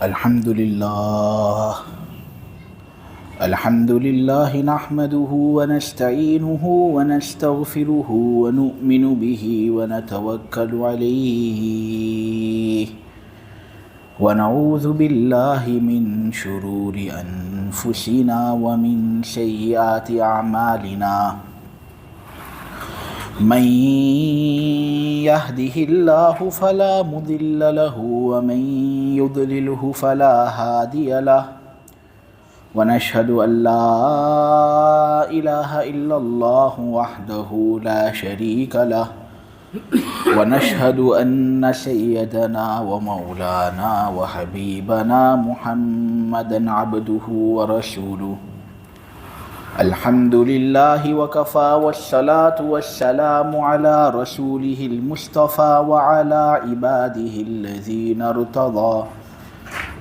الحمد لله نحمده ونستعينه ونستغفره ونؤمن به ونتوكل عليه ونعوذ بالله من شرور أنفسنا ومن سيئات أعمالنا من يهده الله فلا مضل له ومن يضلله فلا هادي له ونشهد أن لا إله إلا الله وحده لا شريك له ونشهد أن سيدنا ومولانا وحبيبنا محمدا عبده ورسوله الحمد لله وكفى والصلاة والسلام على رسوله المصطفى وعلى عباده الذين ارتضى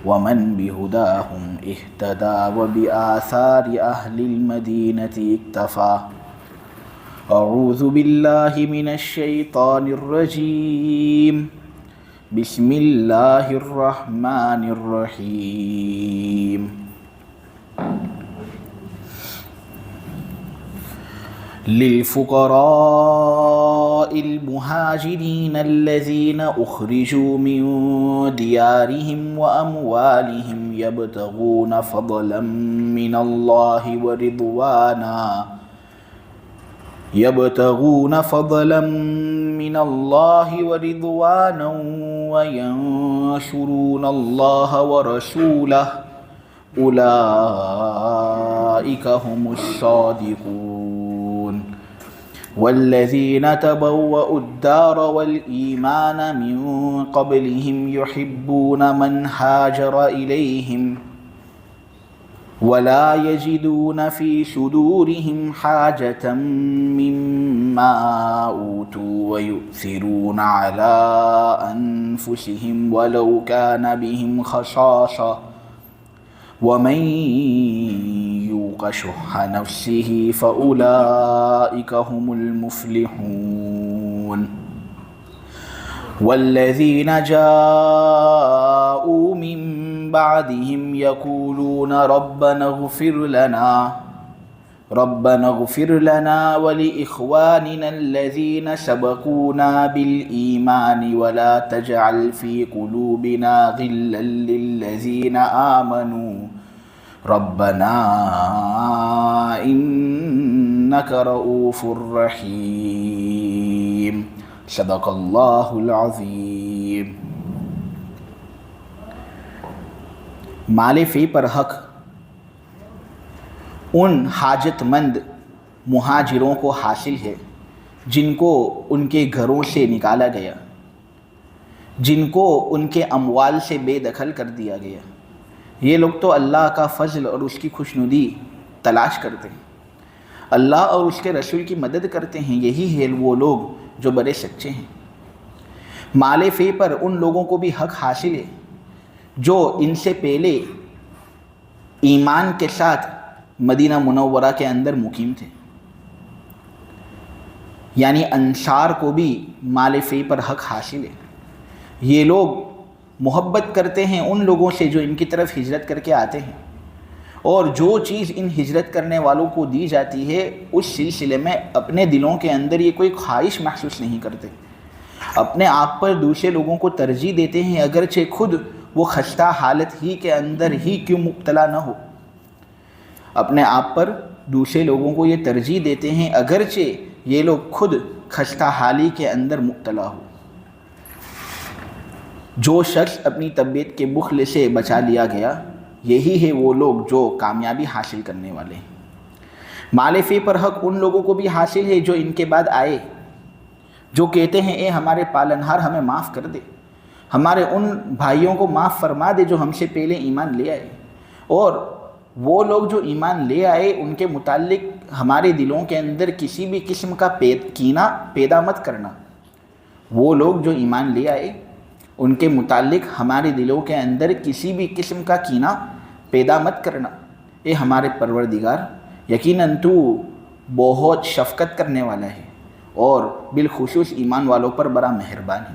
ومن بهداهم اهتدى وبآثار أهل المدينة اكتفى أعوذ بالله من الشيطان الرجيم بسم الله الرحمن الرحيم للفقراء المهاجرين الذين أخرجوا من ديارهم وأموالهم يبتغون فضلا من الله ورضوانا وينشرون الله ورسوله أولئك هم الصادقون والذين تبوأوا الدار والإيمان من قبلهم يحبون من هاجر إليهم ولا يجدون في صدورهم حاجة مما أوتوا ويؤثرون على أنفسهم ولو كان بهم خصاصة ومن يوق شح نفسه فأولئك هم المفلحون والذين جاءوا من بعدهم يقولون ربنا اغفر لنا ولإخواننا الذين سبقونا بالإيمان ولا تجعل في قلوبنا غلا للذين آمنوا ربنا إنك رؤوف رحيم صدق اللہ العظیم۔ مال فی پر حق ان حاجت مند مہاجروں کو حاصل ہے جن کو ان کے گھروں سے نکالا گیا، جن کو ان کے اموال سے بے دخل کر دیا گیا۔ یہ لوگ تو اللہ کا فضل اور اس کی خوشنودی تلاش کرتے ہیں، اللہ اور اس کے رسول کی مدد کرتے ہیں، یہی ہے وہ لوگ جو بڑے سچے ہیں۔ مال فی پر ان لوگوں کو بھی حق حاصل ہے جو ان سے پہلے ایمان کے ساتھ مدینہ منورہ کے اندر مقیم تھے، یعنی انصار کو بھی مال فی پر حق حاصل ہے۔ یہ لوگ محبت کرتے ہیں ان لوگوں سے جو ان کی طرف ہجرت کر کے آتے ہیں، اور جو چیز ان ہجرت کرنے والوں کو دی جاتی ہے اس سلسلے میں اپنے دلوں کے اندر یہ کوئی خواہش محسوس نہیں کرتے، اپنے آپ پر دوسرے لوگوں کو ترجیح دیتے ہیں اگرچہ خود وہ خستہ حالت ہی کے اندر ہی کیوں مبتلا نہ ہو، اپنے آپ پر دوسرے لوگوں کو یہ ترجیح دیتے ہیں اگرچہ یہ لوگ خود خستہ حالی کے اندر مبتلا ہو۔ جو شخص اپنی طبیعت کے بخل سے بچا لیا گیا، یہی ہے وہ لوگ جو کامیابی حاصل کرنے والے ہیں۔ مال فی پر حق ان لوگوں کو بھی حاصل ہے جو ان کے بعد آئے، جو کہتے ہیں اے ہمارے پالنہار ہمیں معاف کر دے، ہمارے ان بھائیوں کو معاف فرما دے جو ہم سے پہلے ایمان لے آئے، اور وہ لوگ جو ایمان لے آئے ان کے متعلق ہمارے دلوں کے اندر کسی بھی قسم کا کینہ پیدا مت کرنا۔ وہ لوگ جو ایمان لے آئے ان کے متعلق ہمارے دلوں کے اندر کسی بھی قسم کا کینہ پیدا مت کرنا۔ اے ہمارے پروردگار، یقیناً تو بہت شفقت کرنے والا ہے اور بالخصوص ایمان والوں پر بڑا مہربان ہے۔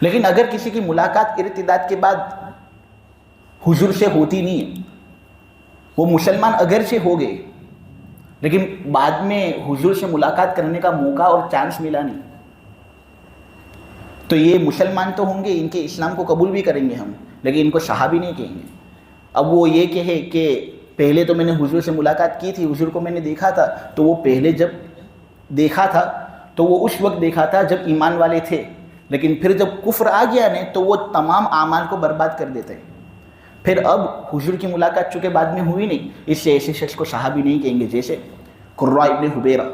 لیکن اگر کسی کی ملاقات ارتداد کے بعد حضور سے ہوتی نہیں ہے، وہ مسلمان اگرچہ ہو گئے لیکن بعد میں حضور سے ملاقات کرنے کا موقع اور چانس ملا نہیں، تو یہ مسلمان تو ہوں گے، ان کے اسلام کو قبول بھی کریں گے ہم، لیکن ان کو صحابی نہیں کہیں گے۔ اب وہ یہ کہے کہ پہلے تو میں نے حضور سے ملاقات کی تھی، حضور کو میں نے دیکھا تھا، تو وہ پہلے جب دیکھا تھا تو وہ اس وقت دیکھا تھا جب ایمان والے تھے، لیکن پھر جب کفر آ گیا نا تو وہ تمام اعمال کو برباد کر دیتے ہیں۔ پھر اب حضور کی ملاقات چونکہ بعد میں ہوئی نہیں، اس سے ایسے شخص کو صحابی نہیں کہیں گے۔ جیسے قرہ ابن حبیرہ،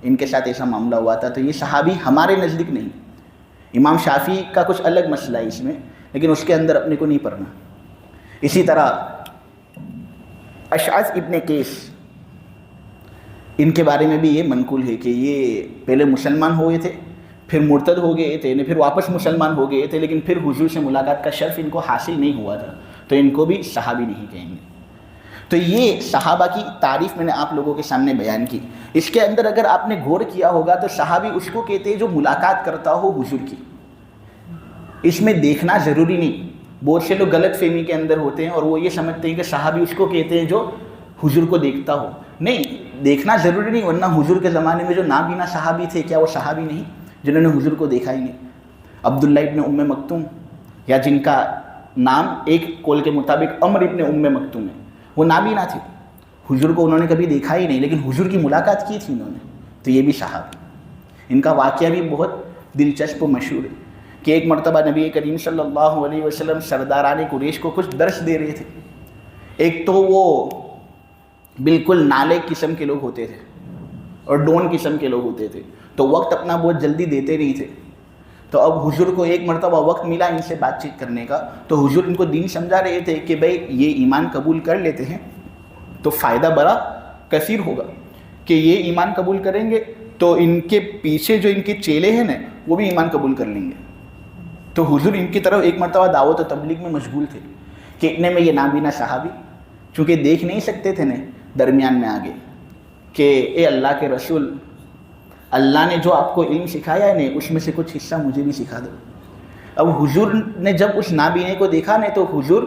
ان کے ساتھ ایسا معاملہ ہوا تھا، تو یہ صحابی ہمارے نزدیک نہیں۔ امام شافعی کا کچھ الگ مسئلہ ہے اس میں، لیکن اس کے اندر اپنے کو نہیں پڑھنا۔ اسی طرح اشعث ابن قیس، ان کے بارے میں بھی یہ منقول ہے کہ یہ پہلے مسلمان ہوئے تھے، پھر مرتد ہو گئے تھے، پھر واپس مسلمان ہو گئے تھے، لیکن پھر حضور سے ملاقات کا شرف ان کو حاصل نہیں ہوا تھا، تو ان کو بھی صحابی نہیں کہیں گے۔ تو یہ صحابہ کی تعریف میں نے آپ لوگوں کے سامنے بیان کی۔ اس کے اندر اگر آپ نے غور کیا ہوگا تو صحابی اس کو کہتے ہیں جو ملاقات کرتا ہو حضور کی۔ اس میں دیکھنا ضروری نہیں، بہت سے لوگ غلط فہمی کے اندر ہوتے ہیں اور وہ یہ سمجھتے ہیں کہ صحابی اس کو کہتے ہیں جو حضور کو دیکھتا ہو۔ نہیں، دیکھنا ضروری نہیں، ورنہ حضور کے زمانے میں جو نابینا صحابی تھے، کیا وہ صحابی نہیں جنہوں نے حضور کو دیکھا ہی نہیں؟ عبداللہ ابن ام مکتوم، یا جن کا نام ایک قول کے مطابق عمر ابن ام مکتوم ہے، وہ نابینا تھے، حضور کو انہوں نے کبھی دیکھا ہی نہیں، لیکن حضور کی ملاقات کی تھی انہوں نے، تو یہ بھی صحابی۔ ان کا واقعہ بھی بہت دلچسپ و مشہور ہے کہ ایک مرتبہ نبی کریم صلی اللہ علیہ وسلم سرداران قریش کو کچھ درس دے رہے تھے۔ ایک تو وہ بالکل نالے قسم کے لوگ ہوتے تھے اور ڈون قسم کے لوگ ہوتے تھے، تو وقت اپنا بہت جلدی دیتے نہیں تھے۔ تو اب حضور کو ایک مرتبہ وقت ملا ان سے بات چیت کرنے کا، تو حضور ان کو دین سمجھا رہے تھے کہ بھائی یہ ایمان قبول کر لیتے ہیں تو فائدہ بڑا کثیر ہوگا، کہ یہ ایمان قبول کریں گے تو ان کے پیچھے جو ان کے چیلے ہیں نا وہ بھی ایمان قبول کر لیں گے۔ تو حضور ان کی طرف ایک مرتبہ دعوت و تبلیغ میں مشغول تھے کہ اتنے میں یہ نابینا صحابی، چونکہ دیکھ نہیں سکتے تھے نا، درمیان میں آگے کہ اے اللہ کے رسول، اللہ نے جو آپ کو علم سکھایا ہے نا اس میں سے کچھ حصہ مجھے بھی سکھا دو۔ اب حضور نے جب اس نابینے کو دیکھا نا تو حضور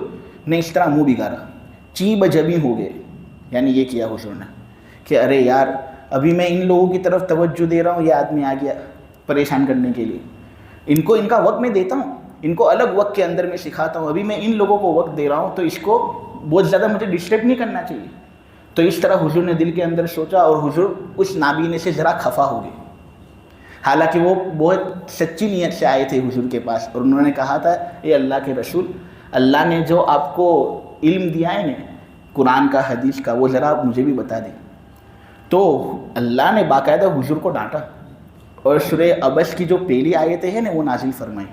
نے اس طرح منہ بگاڑا، چی بجبی ہو گئے، یعنی یہ کیا حضور نے کہ ارے یار، ابھی میں ان لوگوں کی طرف توجہ دے رہا ہوں، یہ آدمی آ گیا پریشان کرنے کے لیے، ان کا وقت میں دیتا ہوں، ان کو الگ وقت کے اندر میں سکھاتا ہوں، ابھی میں ان لوگوں کو وقت دے رہا ہوں تو اس کو بہت زیادہ مجھے ڈسٹرب نہیں کرنا چاہیے۔ تو اس طرح حضور نے دل کے اندر سوچا اور حضور اس نابینے سے ذرا خفا ہو گئے، حالانکہ وہ بہت سچی نیت سے آئے تھے حضور کے پاس، اور انہوں نے کہا تھا اے اللہ کے رسول، اللہ نے جو آپ کو علم دیا ہے نا قرآن کا، حدیث کا، وہ ذرا مجھے بھی بتا دیں۔ تو اللہ نے باقاعدہ حضور کو ڈانٹا اور سورہ عبس کی جو پہلی آیتیں ہیں نا وہ نازل فرمائیں،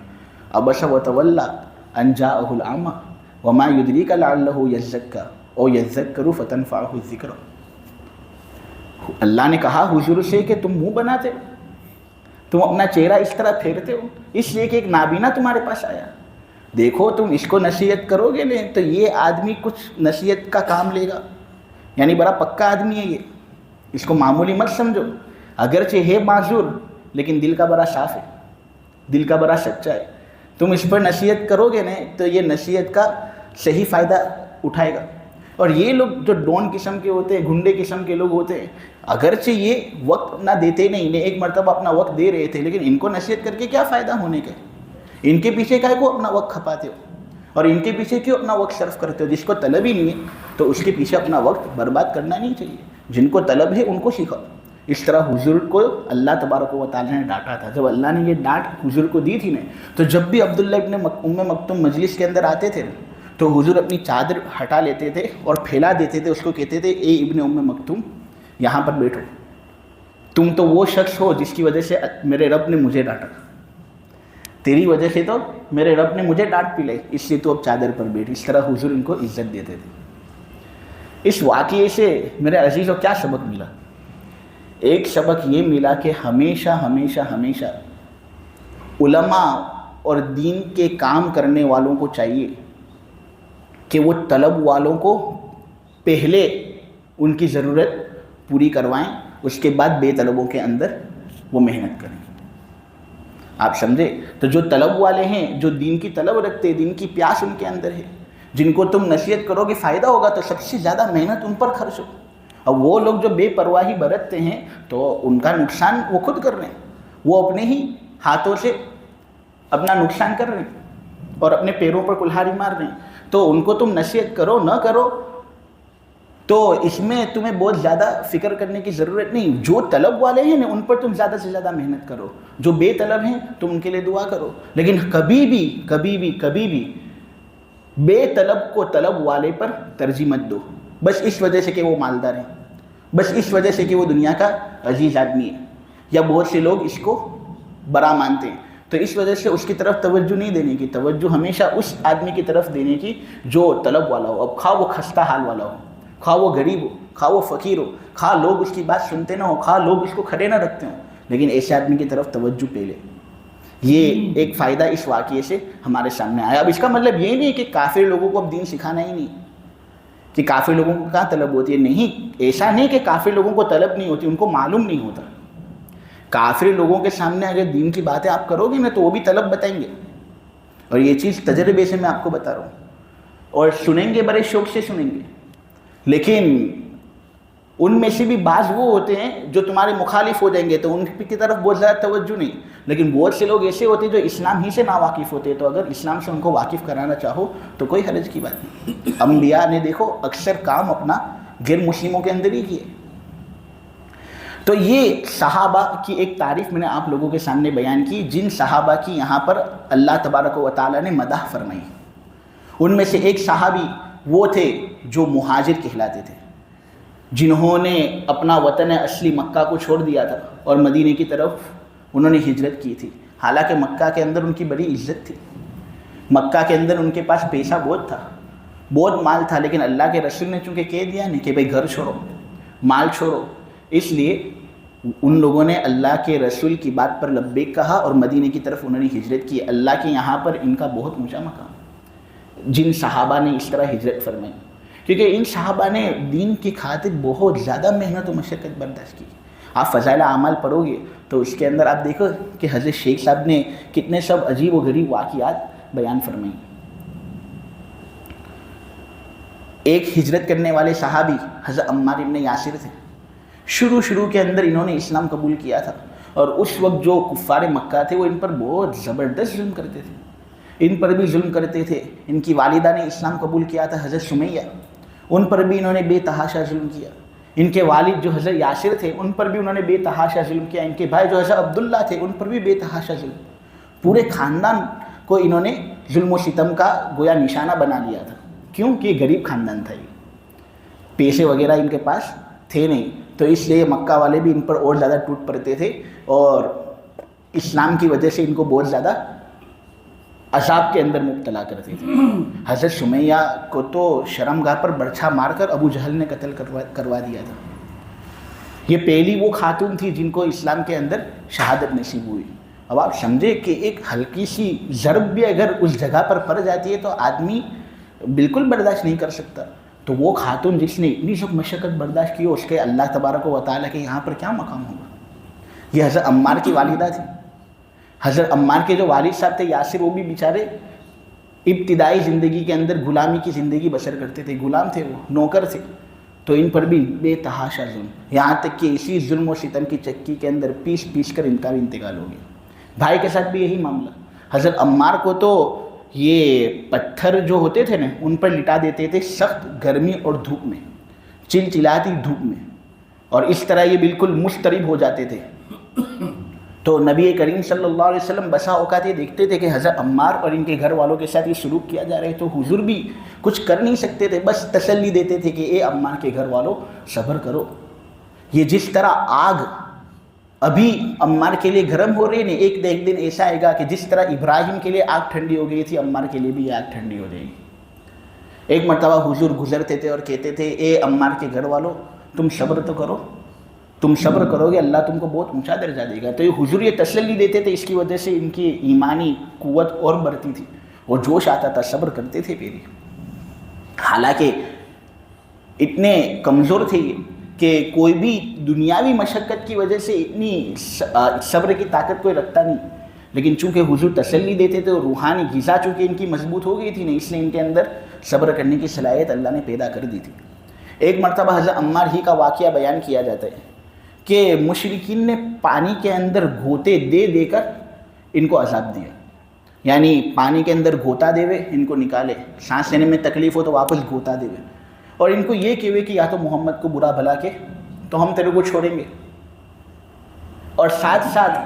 عبس وتولی ان جاءہ الاعمی وما یدریک لعلہ یزکی او یذکر فتنفعہ الذکر۔ اللہ نے کہا حضور سے کہ تم منہ بناتے ہو، تم اپنا چہرہ اس طرح پھیرتے ہو اس لیے کہ ایک نابینا تمہارے پاس آیا، دیکھو تم اس کو نصیحت کرو گے نا تو یہ آدمی کچھ نصیحت کا کام لے گا، یعنی بڑا پکا آدمی ہے یہ، اس کو معمولی مت سمجھو، اگرچہ ہے معذور لیکن دل کا بڑا صاف ہے، دل کا بڑا سچا ہے، تم اس پر نصیحت کرو گے نا تو یہ نصیحت کا صحیح فائدہ اٹھائے گا۔ اور یہ لوگ جو ڈون قسم کے ہوتے ہیں، گنڈے قسم کے لوگ ہوتے ہیں، اگرچہ یہ وقت نہ دیتے نہیں، ایک مرتبہ اپنا وقت دے رہے تھے، لیکن ان کو نصیحت کر کے کیا فائدہ ہونے کا، ان کے پیچھے کائے کو اپنا وقت کھپاتے ہو، اور ان کے پیچھے کیوں اپنا وقت صرف کرتے ہو؟ جس کو طلب ہی نہیں ہے تو اس کے پیچھے اپنا وقت برباد کرنا نہیں چاہیے، جن کو طلب ہے ان کو سکھاؤ۔ اس طرح حضور کو اللہ تبارک و تعالیٰ نے ڈانٹا تھا۔ جب اللہ نے یہ ڈانٹ حضور کو دی تھی نا، تو جب بھی عبداللہ ابن ام مکتوم مجلس کے اندر آتے تھے تو حضور اپنی چادر ہٹا لیتے تھے اور پھیلا دیتے تھے، اس کو کہتے تھے اے ابن ام مکتوم یہاں پر بیٹھو، تم تو وہ شخص ہو جس کی وجہ سے میرے رب نے مجھے ڈانٹا، تیری وجہ سے تو میرے رب نے مجھے ڈانٹ پلائی، اس لیے تو اب چادر پر بیٹھ۔ اس طرح حضور ان کو عزت دیتے تھے۔ اس واقعے سے میرے عزیزوں کیا سبق ملا؟ ایک سبق یہ ملا کہ ہمیشہ ہمیشہ ہمیشہ علماء اور دین کے کام کرنے والوں کو چاہیے کہ وہ طلب والوں کو پہلے ان کی ضرورت پوری کروائیں، اس کے بعد بے طلبوں کے اندر وہ محنت کریں۔ آپ سمجھے؟ تو جو طلب والے ہیں, جو دین کی طلب رکھتے ہیں, دین کی پیاس ان کے اندر ہے, جن کو تم نصیحت کرو گے فائدہ ہوگا تو سب سے زیادہ محنت ان پر خرچ ہو. اور وہ لوگ جو بے پرواہی برتتے ہیں تو ان کا نقصان وہ خود کر رہے ہیں, وہ اپنے ہی ہاتھوں سے اپنا نقصان کر رہے ہیں اور اپنے پیروں پر کلہاڑی مار رہے ہیں. تو ان کو تم نصیحت کرو نہ کرو تو اس میں تمہیں بہت زیادہ فکر کرنے کی ضرورت نہیں. جو طلب والے ہیں نا ان پر تم زیادہ سے زیادہ محنت کرو, جو بے طلب ہیں تم ان کے لیے دعا کرو. لیکن کبھی بھی بے طلب کو طلب والے پر ترجیح مت دو, بس اس وجہ سے کہ وہ مالدار ہیں, بس اس وجہ سے کہ وہ دنیا کا عزیز آدمی ہے, یا بہت سے لوگ اس کو برا مانتے ہیں, تو اس وجہ سے اس کی طرف توجہ نہیں دینے کی. توجہ ہمیشہ اس آدمی کی طرف دینے کی جو طلب والا ہو. اب خواہ وہ خستہ حال والا ہو, خواہ وہ غریب ہو, خواہ وہ فقیر ہو, خواہ لوگ اس کی بات سنتے نہ ہو, خواہ لوگ اس کو کھڑے نہ رکھتے ہوں, لیکن ایسے آدمی کی طرف توجہ پہ لے. یہ ایک فائدہ اس واقعے سے ہمارے سامنے آیا. اب اس کا مطلب یہ نہیں کہ کافر لوگوں کو اب دین سکھانا ہی نہیں, کہ کافر لوگوں کو کہاں طلب ہوتی ہے. نہیں, ایسا نہیں کہ کافر لوگوں کو طلب نہیں ہوتی, ان کو معلوم نہیں ہوتا. کافر لوگوں کے سامنے اگر دین کی باتیں آپ کرو گے نا تو وہ بھی طلب بتائیں گے, اور یہ چیز تجربے سے میں آپ کو بتا رہا ہوں, اور سنیں گے بڑے شوق سے سنیں گے. لیکن ان میں سے بھی بعض وہ ہوتے ہیں جو تمہارے مخالف ہو جائیں گے تو ان کی طرف بہت زیادہ توجہ نہیں. لیکن بہت سے لوگ ایسے ہوتے ہیں جو اسلام ہی سے ناواقف ہوتے ہیں, تو اگر اسلام سے ان کو واقف کرانا چاہو تو کوئی حرج کی بات نہیں. انبیاء نے دیکھو اکثر کام اپنا غیر مسلموں کے اندر ہی کیے. تو یہ صحابہ کی ایک تعریف میں نے آپ لوگوں کے سامنے بیان کی, جن صحابہ کی یہاں پر اللہ تبارک و تعالیٰ نے مدح فرمائی. ان میں سے ایک صحابی وہ تھے جو مہاجر کہلاتے تھے, جنہوں نے اپنا وطن اصلی مکہ کو چھوڑ دیا تھا اور مدینے کی طرف انہوں نے ہجرت کی تھی. حالانکہ مکہ کے اندر ان کی بڑی عزت تھی, مکہ کے اندر ان کے پاس پیسہ بہت تھا, بہت مال تھا, لیکن اللہ کے رسول نے چونکہ کہہ دیا نہیں کہ بھائی گھر چھوڑو, مال چھوڑو, اس لیے ان لوگوں نے اللہ کے رسول کی بات پر لبیک کہا اور مدینے کی طرف انہوں نے ہجرت کی. اللہ کے یہاں پر ان کا بہت اونچا مقام, جن صحابہ نے اس طرح ہجرت فرمائی, کیونکہ ان صحابہ نے دین کی خاطر بہت زیادہ محنت و مشقت برداشت کی. آپ فضائل اعمال پڑھو گے تو اس کے اندر آپ دیکھو کہ حضرت شیخ صاحب نے کتنے سب عجیب و غریب واقعات بیان فرمائی. ایک ہجرت کرنے والے صحابی حضرت عمار ابن یاسر تھے. شروع کے اندر انہوں نے اسلام قبول کیا تھا, اور اس وقت جو کفار مکہ تھے وہ ان پر بہت زبردست ظلم کرتے تھے, ان پر بھی ظلم کرتے تھے. ان کی والدہ نے اسلام قبول کیا تھا حضرت سمیہ, ان پر بھی انہوں نے بے تحاشا ظلم کیا. ان کے والد جو حضرت یاسر تھے ان پر بھی انہوں نے بے تحاشا ظلم کیا. ان کے بھائی جو حضرت عبداللہ تھے ان پر بھی بے تحاشا ظلم. پورے خاندان کو انہوں نے ظلم و ستم کا گویا نشانہ بنا لیا تھا. کیوں کہ غریب خاندان تھا, یہ پیسے وغیرہ ان کے پاس تھے نہیں, تو اس لیے مکہ والے بھی ان پر اور زیادہ ٹوٹ پڑتے تھے, اور اسلام کی وجہ سے ان کو بہت زیادہ عذاب کے اندر مبتلا کرتے تھے. حضرت سمیہ کو تو شرمگاہ پر برچھا مار کر ابو جہل نے قتل کروا دیا تھا. یہ پہلی وہ خاتون تھی جن کو اسلام کے اندر شہادت نصیب ہوئی. اب آپ سمجھے کہ ایک ہلکی سی ضرب بھی اگر اس جگہ پر پڑ جاتی ہے تو آدمی بالکل برداشت نہیں کر سکتا. تو وہ خاتون جس نے اتنی سب مشقت برداشت کی, اس کے اللہ تبارک و تعالیٰ کے یہاں پر کیا مقام ہوگا. یہ حضرت عمار کی والدہ تھی. حضرت عمار کے جو والد صاحب تھے یاسر, وہ بھی بیچارے ابتدائی زندگی کے اندر غلامی کی زندگی بسر کرتے تھے, غلام تھے, وہ نوکر تھے. تو ان پر بھی بے تحاشا ظلم, یہاں تک کہ اسی ظلم و ستم کی چکی کے اندر پیس کر ان کا بھی انتقال ہو گیا. بھائی کے ساتھ بھی یہی معاملہ. حضرت عمار کو تو یہ پتھر جو ہوتے تھے نا ان پر لٹا دیتے تھے سخت گرمی اور دھوپ میں, چلچلاتی دھوپ میں, اور اس طرح یہ بالکل مضطرب ہو جاتے تھے. تو نبی کریم صلی اللہ علیہ وسلم بسا اوقات یہ دیکھتے تھے کہ حضرت عمار اور ان کے گھر والوں کے ساتھ یہ سلوک کیا جا رہا ہے, تو حضور بھی کچھ کر نہیں سکتے تھے, بس تسلی دیتے تھے کہ اے عمار کے گھر والوں صبر کرو. یہ جس طرح آگ ابھی عمار کے لیے گرم ہو رہی ہے نا, ایک دن ایسا آئے گا کہ جس طرح ابراہیم کے لیے آگ ٹھنڈی ہو گئی تھی, عمار کے لیے بھی یہ آگ ٹھنڈی ہو جائے گی. ایک مرتبہ حضور گزرتے تھے اور کہتے تھے اے عمار کے گھر والوں تم صبر تو کرو, تم صبر کرو گے اللہ تم کو بہت اونچا درجہ دے گا. تو یہ حضور یہ تسلی دیتے تھے, اس کی وجہ سے ان کی ایمانی قوت اور بڑھتی تھی, اور جوش آتا تھا, صبر کرتے تھے پھر. حالانکہ اتنے کمزور تھے کہ کوئی بھی دنیاوی مشقت کی وجہ سے اتنی صبر کی طاقت کوئی رکھتا نہیں, لیکن چونکہ حضور تسلی دیتے تھے اور روحانی غذا چونکہ ان کی مضبوط ہو گئی تھی نا، اس لیے ان کے اندر صبر کرنے کی صلاحیت اللہ نے پیدا کر دی تھی۔ ایک مرتبہ حضرت عمار ہی کا واقعہ بیان کیا جاتا ہے کہ مشرکین نے پانی کے اندر گھوتے دے دے کر ان کو عذاب دیا، یعنی پانی کے اندر گھوتا دے ہوئے ان کو نکالے، سانس لینے میں تکلیف ہو تو واپس گھوتا دے ہوئے، اور ان کو یہ کہے کہ یا تو محمد کو برا بھلا کے تو ہم تیرے کو چھوڑیں گے، اور ساتھ ساتھ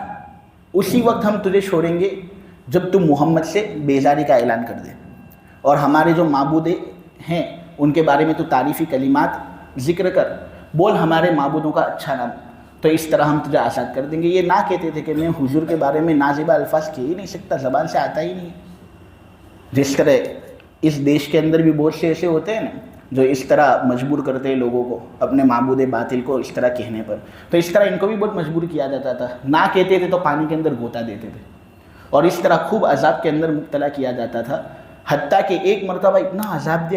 اسی وقت ہم تجھے چھوڑیں گے جب تم محمد سے بیزاری کا اعلان کر دے، اور ہمارے جو معبود ہیں ان کے بارے میں تو تعریفی کلمات ذکر کر، بول ہمارے معبودوں کا اچھا نام، تو اس طرح ہم تجھے آزاد کر دیں گے۔ یہ نہ کہتے تھے کہ میں حضور کے بارے میں نازیبا الفاظ کہہ ہی نہیں سکتا، زبان سے آتا ہی نہیں۔ جس طرح اس دیش کے اندر بھی بہت سے ایسے ہوتے ہیں نا جو اس طرح مجبور کرتے ہیں لوگوں کو اپنے معبود باطل کو اس طرح کہنے پر، تو اس طرح ان کو بھی بہت مجبور کیا جاتا تھا، نہ کہتے تھے تو پانی کے اندر گھوتا دیتے تھے، اور اس طرح خوب عذاب کے اندر مبتلا کیا جاتا تھا، حتیٰ کہ ایک مرتبہ اتنا عذاب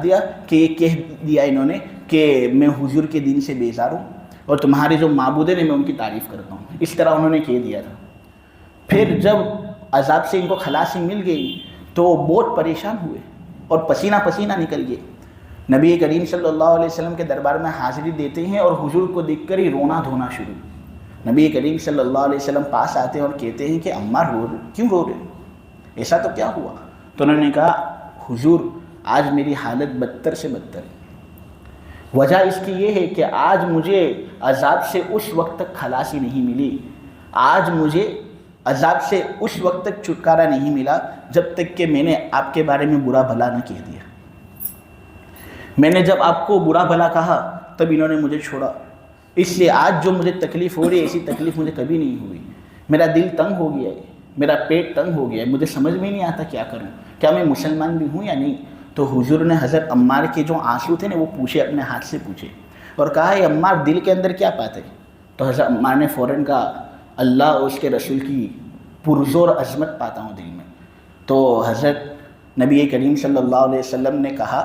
دیا کہ یہ کہہ دیا انہوں نے کہ میں حضور کے دین سے بیزار ہوں اور تمہارے جو معبود ہیں میں ان کی تعریف کرتا ہوں، اس طرح انہوں نے کہہ دیا تھا۔ پھر جب عذاب سے ان کو خلاصی مل گئی تو بہت پریشان ہوئے اور پسینہ پسینہ نکل گئے، نبی کریم صلی اللہ علیہ وسلم کے دربار میں حاضری دیتے ہیں اور حضور کو دیکھ کر ہی رونا دھونا شروع۔ نبی کریم صلی اللہ علیہ وسلم پاس آتے ہیں اور کہتے ہیں کہ عمار کیوں رو رہے، ایسا تو کیا ہوا؟ تو انہوں نے کہا حضور آج میری حالت بدتر سے بدتر ہے، وجہ اس کی یہ ہے کہ آج مجھے عذاب سے اس وقت تک خلاصی نہیں ملی، آج مجھے عذاب سے اس وقت تک چھٹکارا نہیں ملا جب تک کہ میں نے آپ کے بارے میں برا بھلا نہ کہہ دیا۔ میں نے جب آپ کو برا بھلا کہا تب انہوں نے مجھے چھوڑا، اس لیے آج جو مجھے تکلیف ہو رہی ہے ایسی تکلیف مجھے کبھی نہیں ہوئی، میرا دل تنگ ہو گیا ہے، میرا پیٹ تنگ ہو گیا ہے، مجھے سمجھ میں نہیں آتا کیا کروں، کیا میں مسلمان بھی ہوں یا نہیں۔ تو حضور نے حضرت عمار کے جو آنسو تھے نا وہ پوچھے، اپنے ہاتھ سے پوچھے اور کہا اے عمار دل کے اندر کیا پاتے؟ تو حضرت عمار نے فوراً کہا اللہ اور اس کے رسول کی پرزور عظمت پاتا ہوں دل میں۔ تو حضرت نبی کریم صلی اللہ علیہ وسلم نے کہا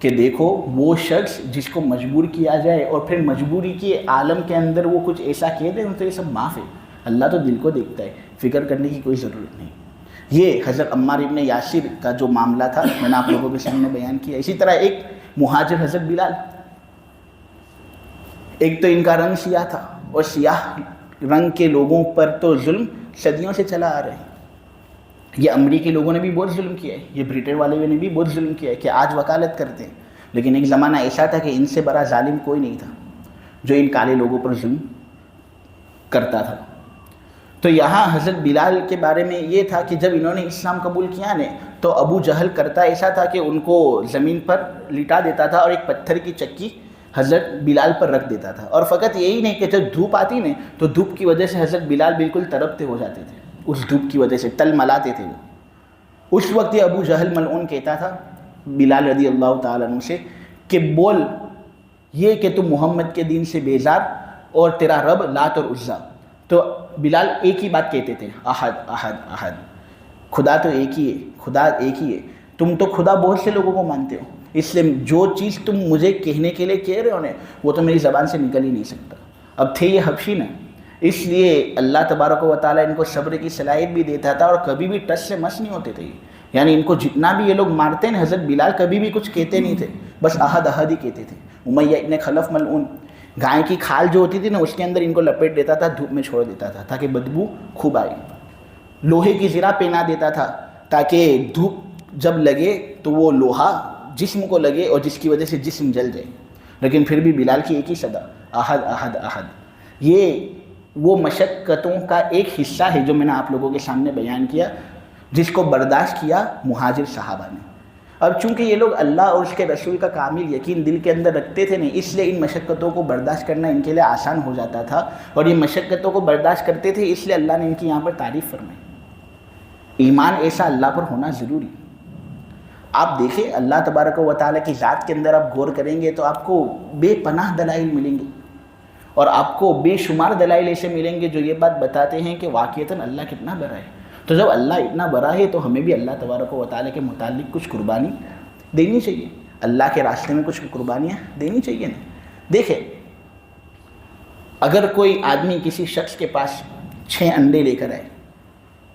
کہ دیکھو وہ شخص جس کو مجبور کیا جائے اور پھر مجبوری کے عالم کے اندر وہ کچھ ایسا کہہ دے تو یہ سب معاف ہے، اللہ تو دل کو دیکھتا ہے، فکر کرنے کی کوئی ضرورت نہیں۔ یہ حضرت عمار ابن یاسر کا جو معاملہ تھا میں نے آپ لوگوں کے سامنے بیان کیا۔ اسی طرح ایک مہاجر حضرت بلال، ایک تو ان کا رنگ سیاہ تھا اور سیاہ رنگ کے لوگوں پر تو ظلم صدیوں سے چلا آ رہا ہے، یہ امریکی لوگوں نے بھی بہت ظلم کیا ہے، یہ برٹن والے نے بھی بہت ظلم کیا ہے کہ آج وکالت کرتے ہیں، لیکن ایک زمانہ ایسا تھا کہ ان سے بڑا ظالم کوئی نہیں تھا جو ان کالے لوگوں پر ظلم کرتا تھا۔ تو یہاں حضرت بلال کے بارے میں یہ تھا کہ جب انہوں نے اسلام قبول کیا نے تو ابو جہل کرتا ایسا تھا کہ ان کو زمین پر لٹا دیتا تھا اور ایک پتھر کی چکی حضرت بلال پر رکھ دیتا تھا، اور فقط یہی نہیں کہ جب دھوپ آتی نا تو دھوپ کی وجہ سے حضرت بلال بالکل تڑپتے ہو جاتے تھے، اس دھوپ کی وجہ سے تل ملاتے تھے وہ۔ اس وقت یہ ابو جہل ملعون کہتا تھا بلال رضی اللہ تعالیٰ عنہ سے کہ بول یہ کہ تم محمد کے دین سے بیزار اور تیرا رب لات اور عزا۔ تو بلال ایک ہی بات کہتے تھے احد احد احد، خدا تو ایک ہی ہے، خدا ایک ہی ہے، تم تو خدا بہت سے لوگوں کو مانتے ہو، اس لیے جو چیز تم مجھے کہنے کے لیے کہہ رہے ہو نا وہ تو میری زبان سے نکل ہی نہیں سکتا۔ اب تھے یہ حبشی نا، اس لیے اللہ تبارک و تعالیٰ ان کو صبر کی صلاحیت بھی دیتا تھا اور کبھی بھی ٹس سے مس نہیں ہوتے تھے، یعنی ان کو جتنا بھی یہ لوگ مارتے ہیں حضرت بلال کبھی بھی کچھ کہتے نہیں تھے، بس احد احد ہی کہتے تھے۔ امیہ ابن خلف ملعون گائے کی کھال جو ہوتی تھی نا اس کے اندر ان کو لپیٹ دیتا تھا، دھوپ میں چھوڑ دیتا تھا تاکہ بدبو خوب آئے، لوہے کی زرہ پہنا دیتا تھا تاکہ دھوپ جب لگے تو وہ لوہا جسم کو لگے اور جس کی وجہ سے جسم جل جائے، لیکن پھر بھی بلال کی ایک ہی صدا احد احد احد۔ یہ وہ مشقتوں کا ایک حصہ ہے جو میں نے آپ لوگوں کے سامنے بیان کیا، جس کو برداشت کیا مہاجر صحابہ نے۔ اب چونکہ یہ لوگ اللہ اور اس کے رسول کا کامل یقین دل کے اندر رکھتے تھے نہیں، اس لیے ان مشقتوں کو برداشت کرنا ان کے لیے آسان ہو جاتا تھا، اور یہ مشقتوں کو برداشت کرتے تھے اس لیے اللہ نے ان کی یہاں پر تعریف فرمائی۔ ایمان ایسا اللہ پر ہونا ضروری۔ آپ دیکھیں اللہ تبارک و تعالیٰ کی ذات کے اندر آپ غور کریں گے تو آپ کو بے پناہ دلائل ملیں گے، اور آپ کو بے شمار دلائل ایسے ملیں گے جو یہ بات بتاتے ہیں کہ واقعتاً اللہ کتنا بڑا ہے۔ تو جب اللہ اتنا بڑا ہے تو ہمیں بھی اللہ تبارک و تعالیٰ کے متعلق کچھ قربانی دینی چاہیے، اللہ کے راستے میں کچھ قربانیاں دینی چاہیے نا۔ دیکھیں اگر کوئی آدمی کسی شخص کے پاس 6 انڈے لے کر آئے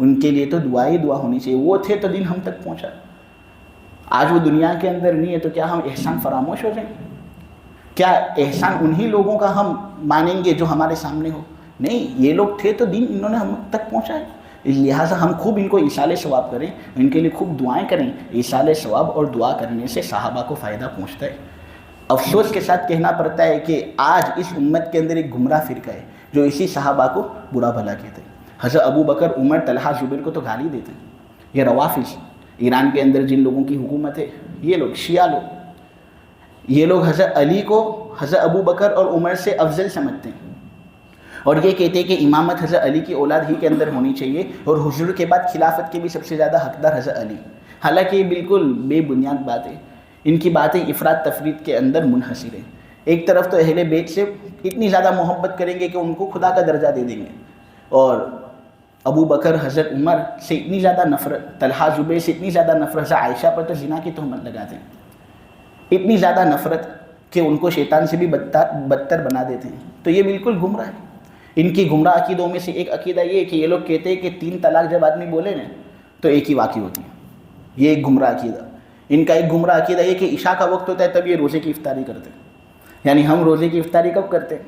ان کے لیے تو دعا ہی دعا ہونی چاہیے. وہ تھے تو دین ہم تک پہنچا. آج وہ دنیا کے اندر نہیں ہے تو کیا ہم احسان فراموش ہو جائیں؟ کیا احسان انہی لوگوں کا ہم مانیں گے جو ہمارے سامنے ہو؟ نہیں، یہ لوگ تھے تو دین انہوں نے ہم تک پہنچایا. لہٰذا ہم خوب ان کو ایصال ثواب کریں، ان کے لیے خوب دعائیں کریں. ایصال ثواب اور دعا کرنے سے صحابہ کو فائدہ پہنچتا ہے. افسوس کے ساتھ کہنا پڑتا ہے کہ آج اس امت کے اندر ایک گمراہ فرقہ ہے جو اسی صحابہ کو برا بھلا کہتے ہیں. حضرت ابو بکر، عمر، طلحہ، زبیر کو تو گالی دیتے ہیں. یہ روافض، ایران کے اندر جن لوگوں کی حکومت ہے، یہ لوگ شیعہ لوگ، یہ لوگ حضرت علی کو حضرت ابو بکر اور عمر سے افضل سمجھتے ہیں اور یہ کہتے ہیں کہ امامت حضرت علی کی اولاد ہی کے اندر ہونی چاہیے اور حضور کے بعد خلافت کے بھی سب سے زیادہ حقدار حضرت علی. حالانکہ یہ بالکل بے بنیاد بات ہے. ان کی باتیں افراد تفرید کے اندر منحصر ہیں. ایک طرف تو اہل بیت سے اتنی زیادہ محبت کریں گے کہ ان کو خدا کا درجہ دے دیں گے، اور ابو بکر، حضرت عمر سے اتنی زیادہ نفرت، طلحہ، زبیر سے اتنی زیادہ نفرت، حضرت عائشہ پر تو زنا کی تہمت لگاتے ہیں. اتنی زیادہ نفرت کہ ان کو شیطان سے بھی بدتر بنا دیتے ہیں. تو یہ بالکل گمراہ ہے. ان کی گمراہ عقیدوں میں سے ایک عقیدہ یہ ہے کہ یہ لوگ کہتے ہیں کہ 3 طلاق جب آدمی بولے نا تو ایک ہی واقع ہوتی ہے. یہ ایک گمراہ عقیدہ. ان کا ایک گمراہ عقیدہ یہ کہ عشاء کا وقت ہوتا ہے تب یہ روزے کی افطاری کرتے ہیں. یعنی ہم روزے کی افطاری کب کرتے ہیں؟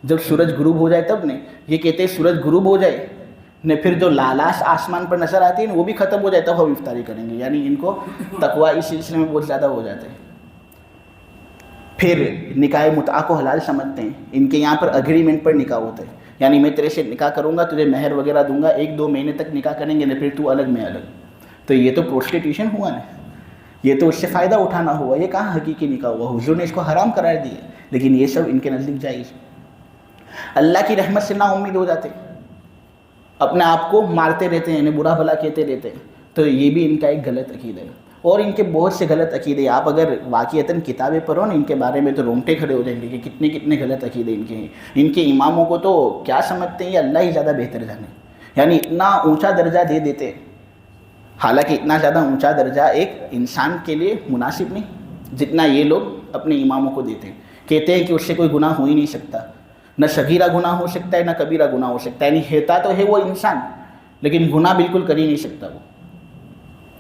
جب سورج غروب ہو جائے تب نہیں. یہ کہتے ہیں سورج غروب ہو جائے نے پھر جو لالاش آسمان پر نظر آتی ہے وہ بھی ختم ہو جائے تب ہم افطاری کریں گے. یعنی ان کو تقویٰ اس سلسلے میں بہت زیادہ ہو جاتا ہے. پھر نکاح متعہ کو حلال سمجھتے ہیں. ان کے یہاں پر اگریمنٹ پر نکاح ہوتا ہے. یعنی میں تیرے سے نکاح کروں گا، تجھے مہر وغیرہ دوں گا، 1-2 مہینے تک نکاح کریں گے نہ پھر تو الگ میں الگ. تو یہ تو پروسٹیٹیوشن ہوا نا، یہ تو اس سے فائدہ اٹھانا ہوا. یہ کہاں حقیقی نکاح ہوا؟ حضور نے اس کو حرام قرار دیا، لیکن یہ سب ان کے نزدیک جائز. اللہ کی رحمت سے نا امید ہو جاتے، اپنے آپ کو مارتے رہتے ہیں، انہیں برا بھلا کہتے رہتے ہیں. تو یہ بھی ان کا ایک غلط عقیدہ ہے. اور ان کے بہت سے غلط عقیدے، آپ اگر واقعتاً کتابیں پڑھو نا ان کے بارے میں تو رونگٹے کھڑے ہو جائیں گے کہ کتنے کتنے غلط عقیدے ان کے ہیں. ان کے اماموں کو تو کیا سمجھتے ہیں یہ اللہ ہی زیادہ بہتر جانے. یعنی اتنا اونچا درجہ دے دیتے ہیں، حالانکہ اتنا زیادہ اونچا درجہ ایک انسان کے لیے مناسب نہیں جتنا یہ لوگ اپنے اماموں کو دیتے ہیں. کہتے ہیں کہ اس سے کوئی گناہ ہو ہی نہیں سکتا، نہ صغیرہ گناہ ہو سکتا ہے نہ کبیرہ گناہ ہو سکتا ہے. یعنی ہوتا تو ہے وہ انسان لیکن گناہ بالکل کر ہی نہیں سکتا وہ.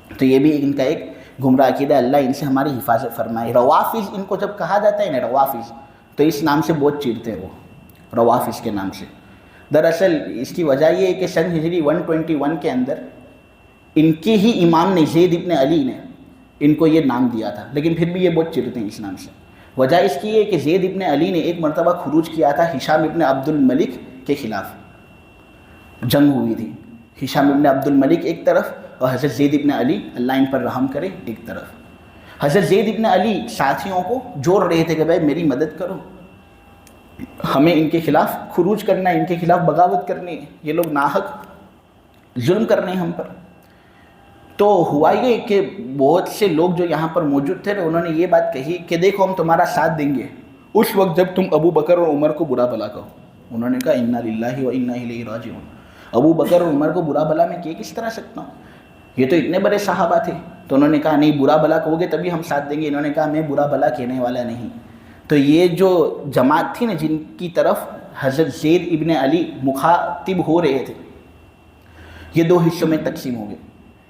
تو یہ بھی ان کا ایک گمراہ عقیدہ. اللہ ان سے ہماری حفاظت فرمائے. روافض ان کو جب کہا جاتا ہے نا روافض، تو اس نام سے بہت چیڑتے ہیں وہ، روافض کے نام سے. دراصل اس کی وجہ یہ ہے کہ سن ہجری 121 کے اندر ان کے ہی امام نے، زید ابن علی نے ان کو یہ نام دیا تھا، لیکن پھر بھی یہ بہت چڑھتے ہیں اس نام سے. وجہ اس کی ہے کہ زید ابن علی نے ایک مرتبہ خروج کیا تھا ہشام ابن عبد الملک کے خلاف. جنگ ہوئی تھی، ہشام ابن عبد الملک ایک طرف اور حضرت زید ابن علی، اللہ ان پر رحم کرے، ایک طرف. حضرت زید ابن علی ساتھیوں کو جوڑ رہے تھے کہ بھائی میری مدد کرو، ہمیں ان کے خلاف خروج کرنا ہے، ان کے خلاف بغاوت کرنی ہے، یہ لوگ ناحق ظلم کر رہے ہیں ہم پر. تو ہوا یہ کہ بہت سے لوگ جو یہاں پر موجود تھے انہوں نے یہ بات کہی کہ دیکھو ہم تمہارا ساتھ دیں گے اس وقت جب تم ابو بکر اور عمر کو برا بھلا کہو. انہوں نے کہا انا للہ و انا الیہ راجعون. ابو بکر اور عمر کو برا بھلا میں کس طرح سکتا ہوں؟ یہ تو اتنے بڑے صحابہ تھے. تو انہوں نے کہا نہیں، برا بھلا کہو گے تبھی ہم ساتھ دیں گے. انہوں نے کہا میں برا بھلا کہنے والا نہیں. تو یہ جو جماعت تھی نا جن کی طرف حضرت زید ابن علی مخاطب ہو رہے تھے، یہ 2 حصوں میں تقسیم ہو گئے.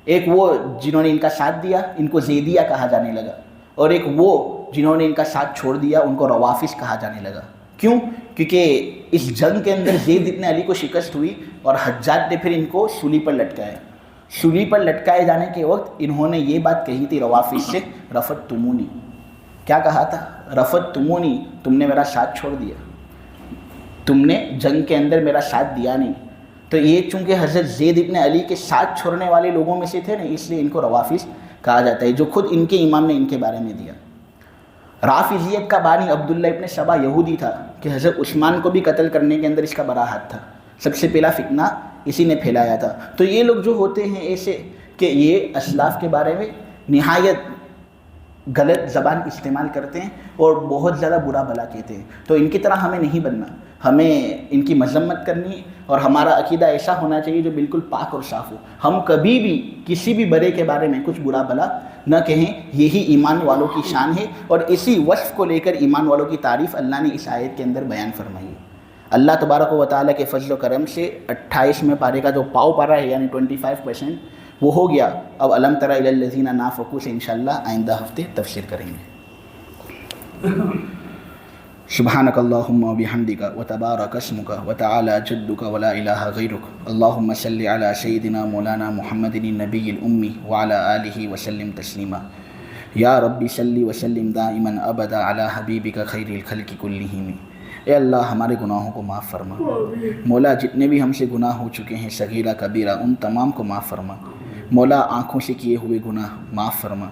ایک وہ جنہوں نے ان کا ساتھ دیا، ان کو زیدیہ کہا جانے لگا، اور ایک وہ جنہوں نے ان کا ساتھ چھوڑ دیا، ان کو روافض کہا جانے لگا. کیوں؟ کیونکہ اس جنگ کے اندر زید ابن علی کو شکست ہوئی اور حجاج نے پھر ان کو سولی پر لٹکایا. سولی پر لٹکائے جانے کے وقت انہوں نے یہ بات کہی تھی روافض سے، رفضتمونی. کیا کہا تھا؟ رفضتمونی، تم نے میرا ساتھ چھوڑ دیا، تم نے جنگ کے اندر میرا ساتھ دیا نہیں. تو یہ چونکہ حضرت زید ابن علی کے ساتھ چھوڑنے والے لوگوں میں سے تھے نا، اس لیے ان کو روافض کہا جاتا ہے، جو خود ان کے امام نے ان کے بارے میں دیا. رافضیت کا بانی عبداللہ ابن سبا یہودی تھا کہ حضرت عثمان کو بھی قتل کرنے کے اندر اس کا بڑا ہاتھ تھا. سب سے پہلا فتنہ اسی نے پھیلایا تھا. تو یہ لوگ جو ہوتے ہیں ایسے کہ یہ اسلاف کے بارے میں نہایت غلط زبان استعمال کرتے ہیں اور بہت زیادہ برا بھلا کہتے ہیں. تو ان کی طرح ہمیں نہیں بننا، ہمیں ان کی مذمت کرنی ہے اور ہمارا عقیدہ ایسا ہونا چاہیے جو بالکل پاک اور صاف ہو. ہم کبھی بھی کسی بھی بڑے کے بارے میں کچھ برا بھلا نہ کہیں. یہی ایمان والوں کی شان ہے اور اسی وصف کو لے کر ایمان والوں کی تعریف اللہ نے اس آیت کے اندر بیان فرمائی ہے. اللہ تبارک و تعالیٰ کے فضل و کرم سے 28ویں پارے کا جو پاؤ پارا ہے یعنی 25% وہ ہو گیا. اب الم تر الی الذین نافقوا سے انشاءاللہ آئندہ ہفتے تفسیر کریں گے. سبحانک اللہم و بحمدک و تبارک اسمک و تعالی جدک و لا الہ غیرک. اللہم صلی علی سیدنا مولانا محمد النبی الامی وعلی آلہ وسلم تسلیما. یا ربی صلی وسلم دائما ابدا علی حبیبک خیر الخلق کلہم. اے اللہ ہمارے گناہوں کو معاف فرما. مولا جتنے بھی ہم سے گناہ ہو چکے ہیں صغیرہ کبیرہ ان تمام کو معاف فرما. مولا آنکھوں سے کیے ہوئے گناہ معاف فرما,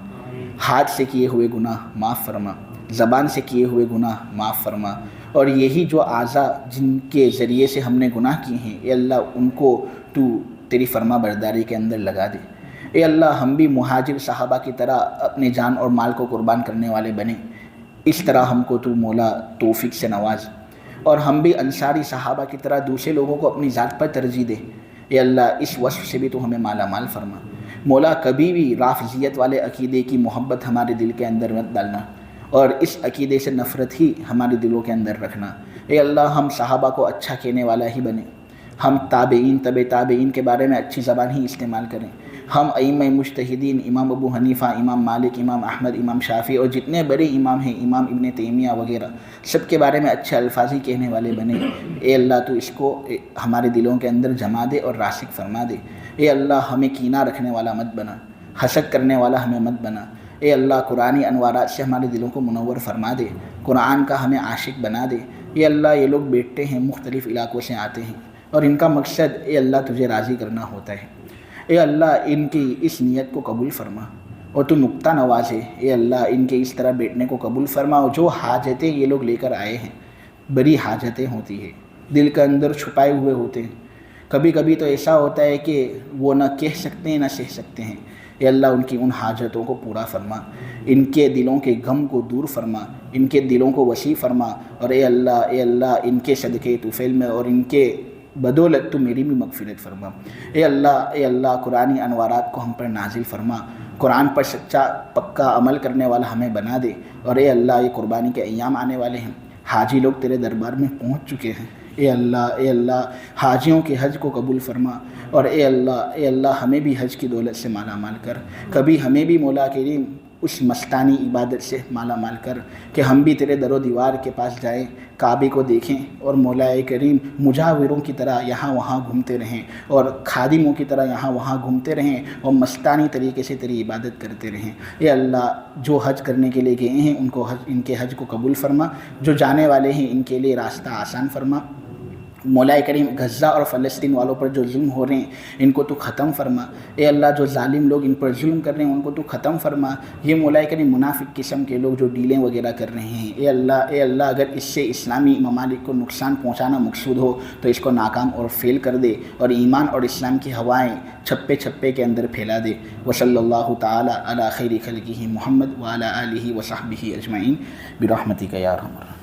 ہاتھ سے کیے ہوئے گناہ معاف فرما, زبان سے کیے ہوئے گناہ معاف فرما. اور یہی جو اعضاء جن کے ذریعے سے ہم نے گناہ کیے ہیں اے اللہ ان کو تو تیری فرما برداری کے اندر لگا دے. اے اللہ ہم بھی مہاجر صحابہ کی طرح اپنے جان اور مال کو قربان کرنے والے بنے, اس طرح ہم کو تو مولا توفیق سے نواز. اور ہم بھی انصاری صحابہ کی طرح دوسرے لوگوں کو اپنی ذات پر ترجیح دے. اے اللہ اس وصف سے بھی تو ہمیں مالا مال فرما. مولا کبھی بھی رافضیت والے عقیدے کی محبت ہمارے دل کے اندر مت ڈالنا اور اس عقیدے سے نفرت ہی ہمارے دلوں کے اندر رکھنا. اے اللہ ہم صحابہ کو اچھا کہنے والا ہی بنے, ہم تابعین تابعین کے بارے میں اچھی زبان ہی استعمال کریں. ہم ائمہ مجتہدین امام ابو حنیفہ, امام مالک, امام احمد, امام شافعی اور جتنے بڑے امام ہیں امام ابن تیمیہ وغیرہ سب کے بارے میں اچھے الفاظ ہی کہنے والے بنے. اے اللہ تو اس کو ہمارے دلوں کے اندر جما دے اور راسخ فرما دے. اے اللہ ہمیں کینہ رکھنے والا مت بنا, حسد کرنے والا ہمیں مت بنا. اے اللہ قرآنی انوارات سے ہمارے دلوں کو منور فرما دے, قرآن کا ہمیں عاشق بنا دے. اے اللہ یہ لوگ بیٹھتے ہیں مختلف علاقوں سے آتے ہیں اور ان کا مقصد اے اللہ تجھے راضی کرنا ہوتا ہے. اے اللہ ان کی اس نیت کو قبول فرما اور تو نقطہ نواز ہے. اے اللہ ان کے اس طرح بیٹھنے کو قبول فرما. اور جو حاجتیں یہ لوگ لے کر آئے ہیں بڑی حاجتیں ہوتی ہے, دل کے اندر چھپائے ہوئے ہوتے ہیں. کبھی کبھی تو ایسا ہوتا ہے کہ وہ نہ کہہ سکتے ہیں نہ سہ سکتے ہیں. اے اللہ ان کی ان حاجتوں کو پورا فرما, ان کے دلوں کے غم کو دور فرما, ان کے دلوں کو وسیع فرما. اور اے اللہ ان کے صدقے طفیل میں اور ان کے بدولت تو میری بھی مغفرت فرما. اے اللہ قرآنی انوارات کو ہم پر نازل فرما, قرآن پر سچا پکا عمل کرنے والا ہمیں بنا دے. اور اے اللہ یہ قربانی کے ایام آنے والے ہیں, حاجی لوگ تیرے دربار میں پہنچ چکے ہیں. اے اللہ حاجیوں کے حج کو قبول فرما. اور اے اللہ ہمیں بھی حج کی دولت سے مالا مال کر. کبھی ہمیں بھی مولا کریم اس مستانی عبادت سے مالا مال کر کہ ہم بھی تیرے در و دیوار کے پاس جائیں, کعبے کو دیکھیں اور مولا کریم مجاوروں کی طرح یہاں وہاں گھومتے رہیں اور خادموں کی طرح یہاں وہاں گھومتے رہیں اور مستانی طریقے سے تیری عبادت کرتے رہیں. اے اللہ جو حج کرنے کے لیے گئے ہیں ان کے حج کو قبول فرما, جو جانے والے ہیں ان کے لیے راستہ آسان فرما. مولا کریم غزہ اور فلسطین والوں پر جو ظلم ہو رہے ہیں ان کو تو ختم فرما. اے اللہ جو ظالم لوگ ان پر ظلم کر رہے ہیں ان کو تو ختم فرما. یہ مولا کریم منافق قسم کے لوگ جو ڈیلیں وغیرہ کر رہے ہیں اے اللہ اگر اس سے اسلامی ممالک کو نقصان پہنچانا مقصود ہو تو اس کو ناکام اور فیل کر دے اور ایمان اور اسلام کی ہوائیں چھپے کے اندر پھیلا دے. وصلی اللہ تعالی علی خیر خلقہ محمد وعلی آلہ وصحبہ اجمعین برحمتک یا ارحم الراحمین.